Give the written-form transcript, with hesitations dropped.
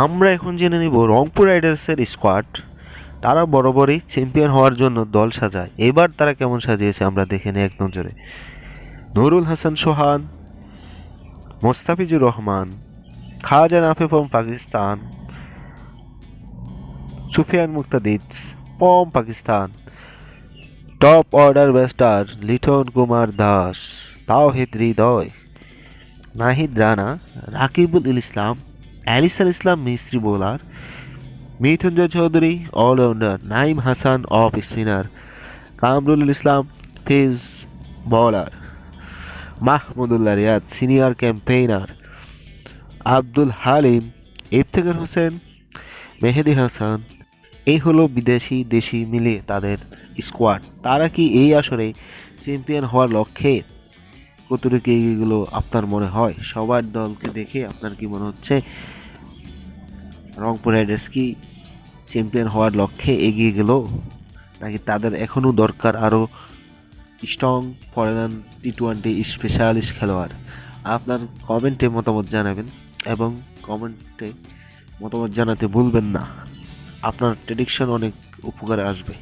আমরা এখন জেনে নিব রংপুর রাইডার্সের স্কোয়াড। তারা বরাবরই চ্যাম্পিয়ন হওয়ার জন্য দল সাজায়। এবার তারা কেমন সাজিয়েছে আমরা দেখে নিই এক নজরে। Nurul Hasan Sohan, Mustafizur Rahman, Khajan Afif Pakistan, Sufiyan Muktadij Pakistan, top order batter Liton Kumar Das, Towhid Hridoy, Nahid Rana, Rakibul Islam, Alisal Islam mystery bowler, Mrittunjoy Chowdhury allrounder, Naim Hasan off spinner, Kamrul Islam ফিজ bowler, Mahmudullah Riyad senior campaigner, Abdul Halim, Iftekhar Hossain, Mehedi Hasan. এই হলো বিদেশি দেশি মিলে তাদের স্কোয়াড। তারা কি এই আসরে চ্যাম্পিয়ন হওয়ার লক্ষ্যে কতটুকু এগুলো আপনার মনে হয়? সবার দলকে দেখে আপনার কি মনে হচ্ছে রংপুর রাইডার্স কি চ্যাম্পিয়ন হওয়ার লক্ষ্যে এগিয়ে গেল, নাকি তাদের এখনও দরকার আরও স্ট্রং ফরেন টি-20 স্পেশালিস্ট খেলোয়াড়? আপনার কমেন্টে মতামত জানাবেন এবং কমেন্টে মতামত জানাতে ভুলবেন না। আপনার প্রেডিকশন অনেক উপকারে আসবে।